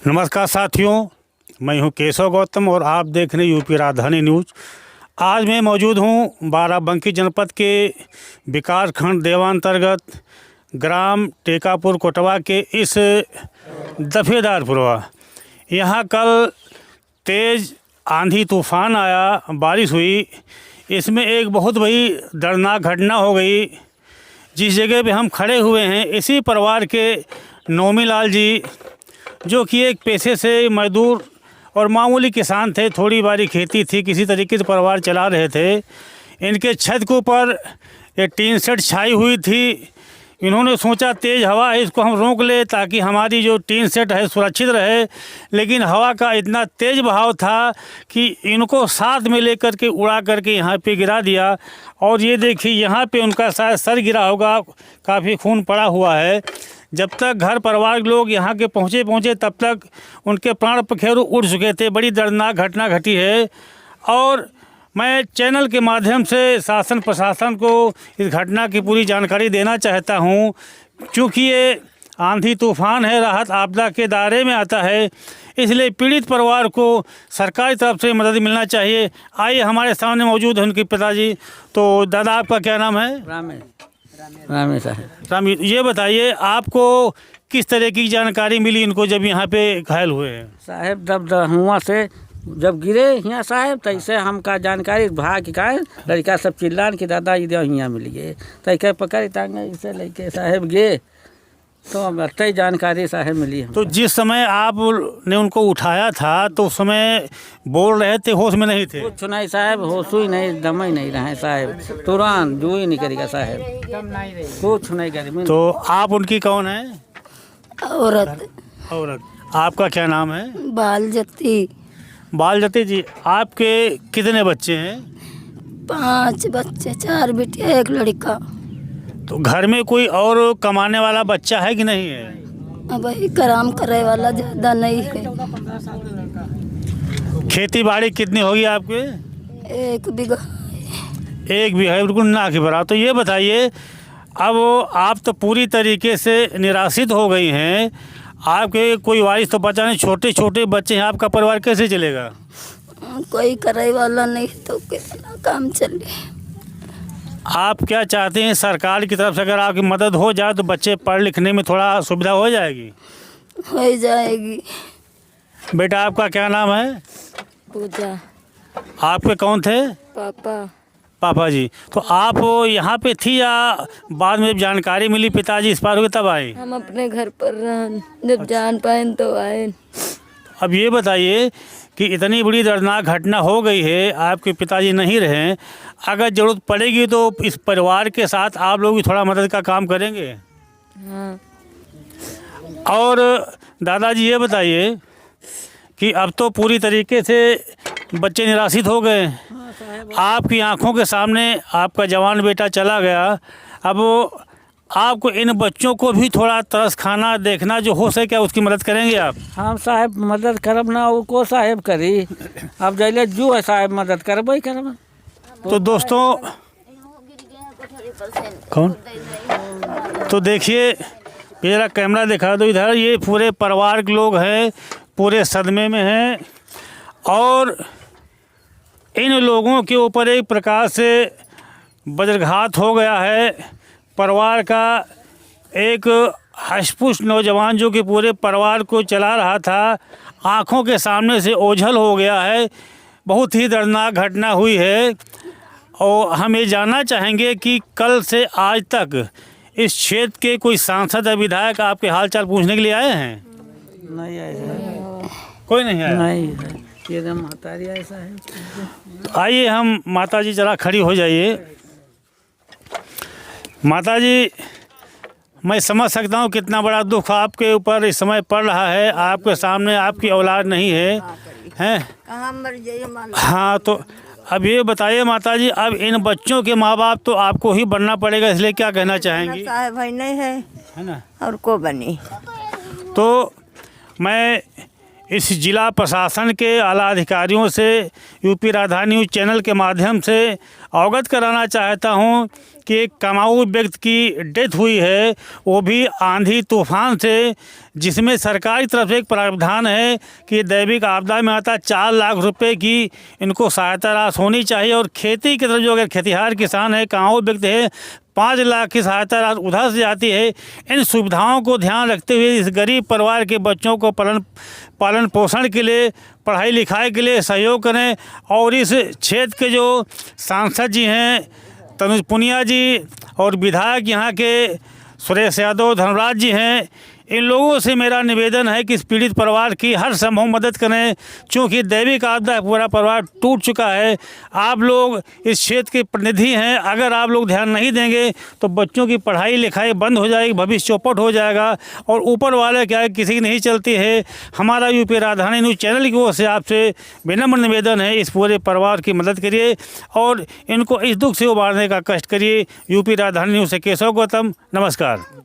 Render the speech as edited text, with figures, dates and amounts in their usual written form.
नमस्कार साथियों, मैं हूं केशव गौतम और आप देख रहे हैं यूपी राजधानी न्यूज़। आज मैं मौजूद हूं बाराबंकी जनपद के विकास खंड देवांतर्गत ग्राम टेकापुर कोटवा के इस दफेदार पुरवा। यहां कल तेज़ आंधी तूफान आया, बारिश हुई। इसमें एक बहुत बड़ी दर्दनाक घटना हो गई। जिस जगह पे हम खड़े हुए हैं, इसी परिवार के नौमी लाल जी, जो कि एक पेशे से मजदूर और मामूली किसान थे, थोड़ी बारी खेती थी, किसी तरीके से परिवार चला रहे थे। इनके छत के ऊपर एक टीन शेड छाई हुई थी। इन्होंने सोचा तेज़ हवा है, इसको हम रोक ले ताकि हमारी जो टीन शेड है सुरक्षित रहे। लेकिन हवा का इतना तेज़ बहाव था कि इनको साथ में लेकर के उड़ा करके यहाँ पे गिरा दिया। और ये देखिए, यहाँ पे उनका शायद सर गिरा होगा, काफ़ी खून पड़ा हुआ है। जब तक घर परिवार के लोग यहाँ के पहुँचे तब तक उनके प्राण पखेरु उड़ चुके थे। बड़ी दर्दनाक घटना घटी है और मैं चैनल के माध्यम से शासन प्रशासन को इस घटना की पूरी जानकारी देना चाहता हूँ, क्योंकि ये आंधी तूफान है, राहत आपदा के दायरे में आता है, इसलिए पीड़ित परिवार को सरकारी तरफ से मदद मिलना चाहिए। आइए, हमारे सामने मौजूद हैं उनके पिताजी। तो दादा, आपका क्या नाम है? रामे साहब। रामी, ये बताइए आपको किस तरह की जानकारी मिली इनको जब यहाँ पे घायल हुए हैं? साहब जब हुआ से जब गिरे यहाँ साहब, तैसे हमका जानकारी भाग का लड़का सब चिल्लान के दादा इधर यहाँ मिल गए, तैके पकड़ टांगे इसे लेके साहब गए, तो अब तय जानकारी साहब मिली। तो जिस समय आपने उनको उठाया था तो उस समय बोल रहे थे, होश में नहीं थे? कुछ नहीं साहब, होश ही नहीं, दम ही नहीं रहे साहब, तुरंत जो ही नहीं करेगा साहब, कुछ नहीं करे। तो आप उनकी कौन है? औरत। आपका क्या नाम है? बालजती। बालजती जी, आपके कितने बच्चे हैं? 5 बच्चे, 4 बेटियां, 1 लड़का। तो घर में कोई और कमाने वाला बच्चा है कि नहीं है? अब वही काम करे वाला ज्यादा नहीं है। खेती बाड़ी कितनी होगी आपके? 1 बीघा। 1 बीघा, बिल्कुल ना के बराबर। तो ये बताइए, अब आप तो पूरी तरीके से निराशित हो गई हैं, आपके कोई वारिस तो बचा नहीं, छोटे छोटे बच्चे हैं, आपका परिवार कैसे चलेगा? कोई करे वाला नहीं तो कितना काम चले। आप क्या चाहते हैं सरकार की तरफ से अगर आपकी मदद हो जाए तो बच्चे पढ़ लिखने में थोड़ा सुविधा हो जाएगी? हो जाएगी। बेटा, आपका क्या नाम है? पूजा। आपके कौन थे? पापा जी। तो आप यहाँ पे थी या बाद में जानकारी मिली पिताजी इस पार हुए तब आए? हम अपने घर पर जब जान पाए तो आए। अब ये बताइए कि इतनी बड़ी दर्दनाक घटना हो गई है, आपके पिताजी नहीं रहे, अगर ज़रूरत पड़ेगी तो इस परिवार के साथ आप लोग भी थोड़ा मदद का काम करेंगे? हाँ। और दादाजी, ये बताइए कि अब तो पूरी तरीके से बच्चे निराशित हो गए, आपकी आंखों के सामने आपका जवान बेटा चला गया। अब आपको इन बच्चों को भी थोड़ा तरस खाना देखना जो हो सके, क्या उसकी मदद करेंगे आप? हम साहब मदद करब ना, वो को साहब करी, अब जैले जो है साहब मदद करब ही करब। तो दोस्तों, कौन? तो देखिए, ये जरा कैमरा दिखा दो इधर, ये पूरे परिवार के लोग हैं, पूरे सदमे में हैं और इन लोगों के ऊपर एक प्रकार से वज्रघात हो गया है। परिवार का एक हष्टपुष्ट नौजवान जो कि पूरे परिवार को चला रहा था, आंखों के सामने से ओझल हो गया है। बहुत ही दर्दनाक घटना हुई है और हम ये जानना चाहेंगे कि कल से आज तक इस क्षेत्र के कोई सांसद या विधायक आपके हालचाल पूछने के लिए आए हैं? नहीं आए, कोई नहीं आया? नहीं, ये महतारी ऐसा है। आइए, हम माताजी जरा खड़ी हो जाइए। माताजी, मैं समझ सकता हूँ कितना बड़ा दुख आपके ऊपर इस समय पड़ रहा है। आपके सामने आपकी औलाद नहीं है, हैं? हाँ, तो अब ये बताइए माताजी, अब इन बच्चों के माँ बाप तो आपको ही बनना पड़ेगा, इसलिए क्या कहना चाहेंगी? साहब भाई नहीं है ना, और को बनी। तो मैं इस जिला प्रशासन के आला अधिकारियों से यूपी राजधानी न्यूज़ चैनल के माध्यम से अवगत कराना चाहता हूं कि एक कमाऊ व्यक्ति की डेथ हुई है, वो भी आंधी तूफान से, जिसमें सरकारी तरफ से एक प्रावधान है कि दैविक आपदा में आता 4 लाख रुपए की इनको सहायता राशि होनी चाहिए, और खेती की तरफ जो अगर खेतिहार किसान है, कमाऊ व्यक्ति है, 5 लाख की सहायता राशि उधर से जाती है। इन सुविधाओं को ध्यान रखते हुए इस गरीब परिवार के बच्चों को पालन पोषण के लिए, पढ़ाई लिखाई के लिए सहयोग करें। और इस क्षेत्र के जो सांसद जी हैं तनुज पुनिया जी, और विधायक यहाँ के सुरेश यादव धर्मराज जी हैं, इन लोगों से मेरा निवेदन है कि इस पीड़ित परिवार की हर संभव मदद करें, क्योंकि दैविक आपदा पूरा परिवार टूट चुका है। आप लोग इस क्षेत्र के प्रतिनिधि हैं, अगर आप लोग ध्यान नहीं देंगे तो बच्चों की पढ़ाई लिखाई बंद हो जाएगी, भविष्य चौपट हो जाएगा। और ऊपर वाले क्या है, किसी की नहीं चलती है। हमारा यूपी राजधानी न्यूज़ चैनल की ओर से आपसे विनम्र निवेदन है, इस पूरे परिवार की मदद करिए और इनको इस दुख से उबारने का कष्ट करिए। यूपी राजधानी न्यूज़ से केशव गौतम, नमस्कार।